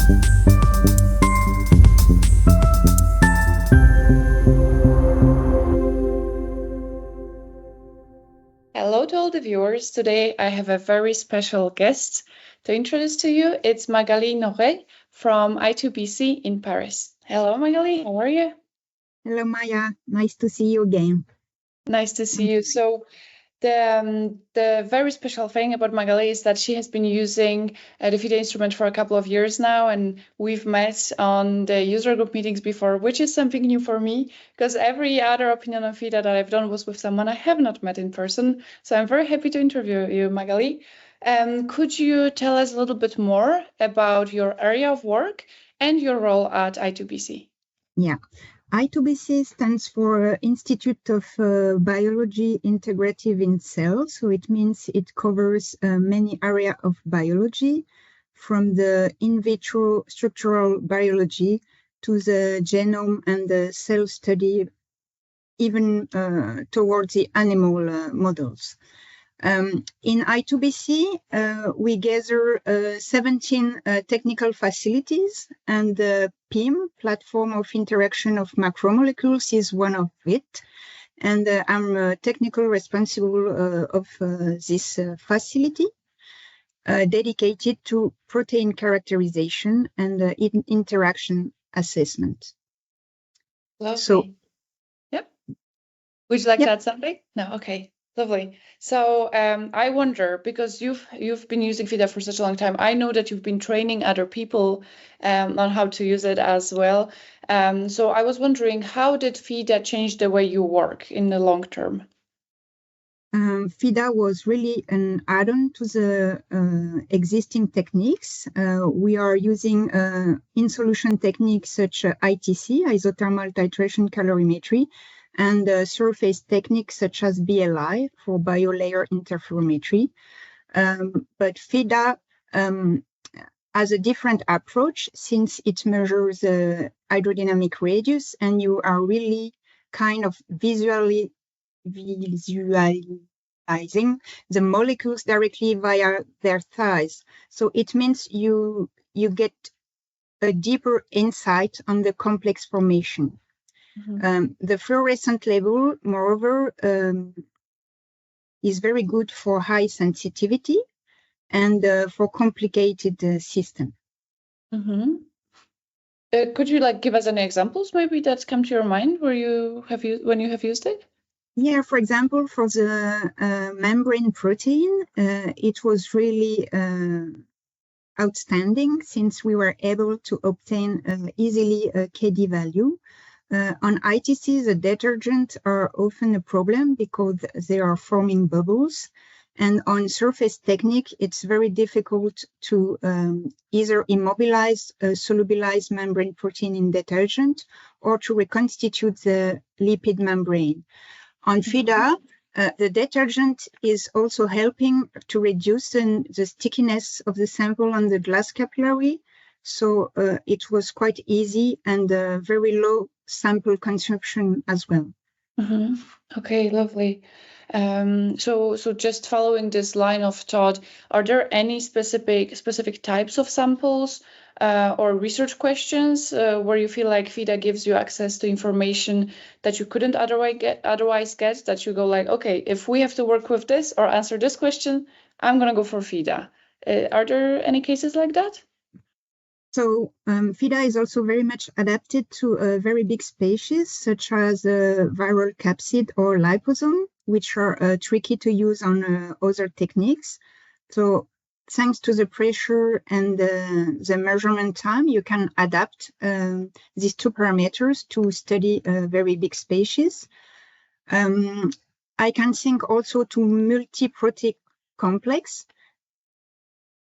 Hello to all the viewers. Today I have a very special guest to introduce to you. It's Magali Noiray from I2BC in Paris. Hello, Magali. How are you? Hello, Maya. Nice to see you again. Nice to see you. So the very special thing about Magali is that she has been using the FIDA instrument for a couple of years now, and we've met on the user group meetings before, which is something new for me because every other opinion on FIDA that I've done was with someone I have not met in person. So I'm very happy to interview you, Magali. Could you tell us a little bit more about your area of work and your role at I2BC? Yeah. I2BC stands for Institute of Biology Integrative in Cells. So it means it covers many areas of biology, from the in vitro structural biology to the genome and the cell study, even towards the animal models. In I2BC, we gather 17 technical facilities, and the PIM, Platform of Interaction of Macromolecules, is one of it. And I'm technical responsible of this facility, dedicated to protein characterization and interaction assessment. Lovely. So, yep. Would you like to add something? No, okay. Lovely. So I wonder, because you've been using FIDA for such a long time, I know that you've been training other people on how to use it as well. So I was wondering, how did FIDA change the way you work in the long term? FIDA was really an add-on to the existing techniques. We are using in-solution techniques such as ITC, isothermal titration calorimetry, and surface techniques such as BLI for biolayer interferometry. But FIDA has a different approach since it measures the hydrodynamic radius, and you are really kind of visualizing the molecules directly via their size. So it means you get a deeper insight on the complex formation. Mm-hmm. The fluorescent level, moreover, is very good for high sensitivity and for complicated systems. Mm-hmm. Could you give us any examples maybe that come to your mind where when you have used it? Yeah, for example, for the membrane protein, it was really outstanding since we were able to obtain easily a KD value. On ITC, the detergents are often a problem because they are forming bubbles. And on surface technique, it's very difficult to either immobilize a solubilized membrane protein in detergent or to reconstitute the lipid membrane. On FIDA, the detergent is also helping to reduce the stickiness of the sample on the glass capillary. So it was quite easy and very low sample consumption as well. Mm-hmm. Okay, lovely. So just following this line of thought, are there any specific types of samples or research questions where you feel like FIDA gives you access to information that you couldn't otherwise get, that you go like, okay, if we have to work with this or answer this question, I'm going to go for FIDA. Are there any cases like that? So FIDA is also very much adapted to very big species, such as viral capsid or liposome, which are tricky to use on other techniques. So thanks to the pressure and the measurement time, you can adapt these two parameters to study very big species. I can think also to multi-protein complex.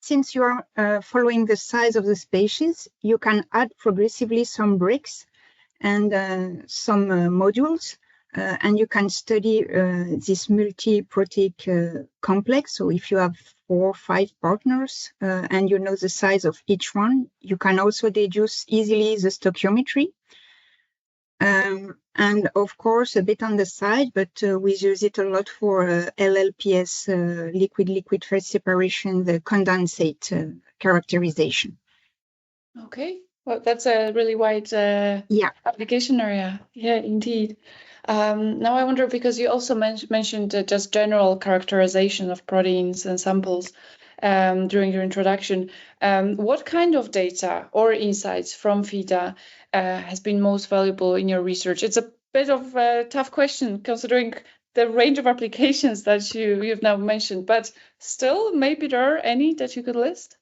Since you are following the size of the species, you can add progressively some bricks and some modules, and you can study this multi-protein complex. So if you have 4 or 5 partners and you know the size of each one, you can also deduce easily the stoichiometry. And of course, a bit on the side, but we use it a lot for LLPS, liquid-liquid phase separation, the condensate characterization. Okay. Well, that's a really wide application area. Yeah, indeed. Now I wonder, because you also mentioned just general characterization of proteins and samples during your introduction. What kind of data or insights from FIDA has been most valuable in your research? It's a bit of a tough question considering the range of applications that you've now mentioned, but still, maybe there are any that you could list?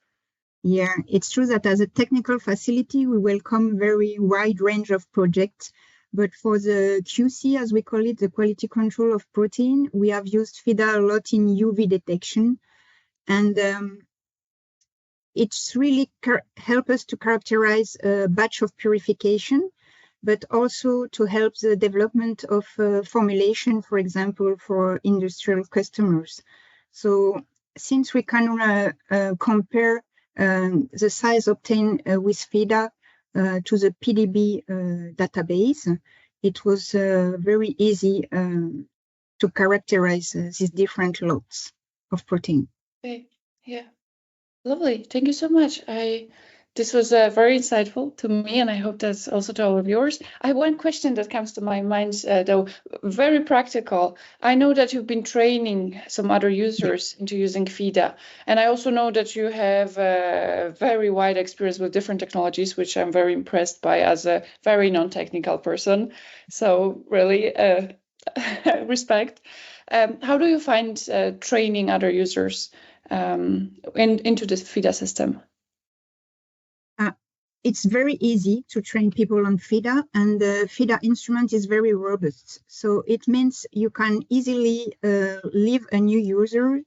Yeah, it's true that as a technical facility, we welcome very wide range of projects. But for the QC, as we call it, the quality control of protein, we have used FIDA a lot in UV detection. And it's really help us to characterize a batch of purification, but also to help the development of formulation, for example, for industrial customers. So since we can compare the size obtained with FIDA to the PDB database, it was very easy to characterize these different lots of protein. Okay. Yeah. Lovely. Thank you so much. This was very insightful to me, and I hope that's also to all of yours. I have one question that comes to my mind, though, very practical. I know that you've been training some other users into using FIDA, and I also know that you have a very wide experience with different technologies, which I'm very impressed by as a very non-technical person. So really, respect. How do you find training other users into the FIDA system? It's very easy to train people on FIDA, and the FIDA instrument is very robust. So it means you can easily leave a new user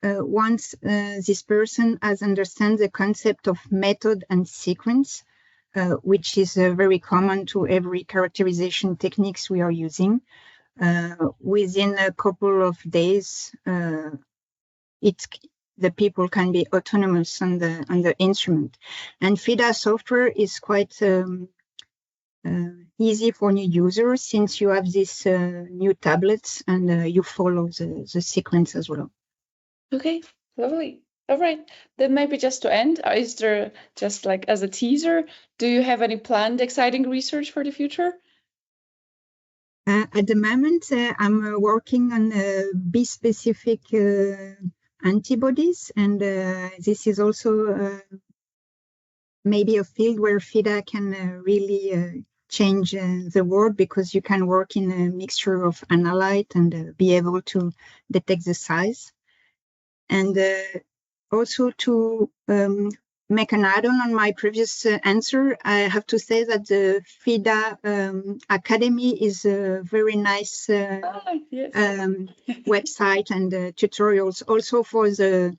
once this person has understand the concept of method and sequence, which is very common to every characterization techniques we are using. Within a couple of days, the people can be autonomous on the instrument. And FIDA software is quite easy for new users, since you have these new tablets and you follow the sequence as well. Okay, lovely. All right, then maybe just to end, is there, just like as a teaser, do you have any planned exciting research for the future? At the moment, I'm working on B-specific antibodies, and this is also maybe a field where FIDA can really change the world, because you can work in a mixture of analyte and be able to detect the size. And also to make an add-on on my previous answer, I have to say that the FIDA Academy is a very nice website and tutorials also for the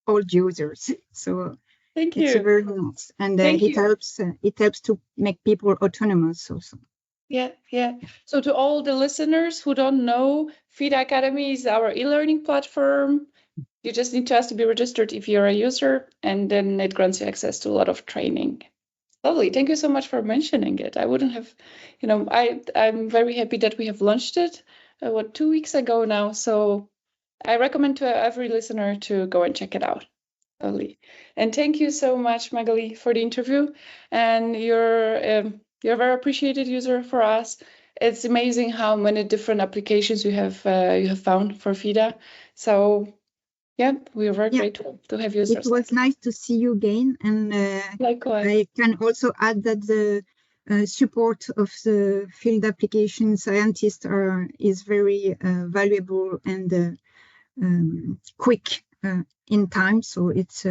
old users. So thank it's you. very nice, and it helps to make people autonomous also. Yeah. So to all the listeners who don't know, FIDA Academy is our e-learning platform. You just need to ask to be registered if you're a user, and then it grants you access to a lot of training. Lovely. Thank you so much for mentioning it. I wouldn't have, I'm very happy that we have launched it, 2 weeks ago now. So I recommend to every listener to go and check it out. Lovely. And thank you so much, Magali, for the interview. And you're a very appreciated user for us. It's amazing how many different applications you have found for FIDA. So yeah, we are very grateful to have you. It was nice to see you again, and likewise. I can also add that the support of the field application scientists is very valuable and quick in time, so it's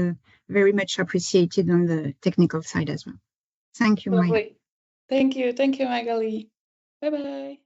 very much appreciated on the technical side as well. Thank you, Maya. Thank you, Magali. Bye-bye.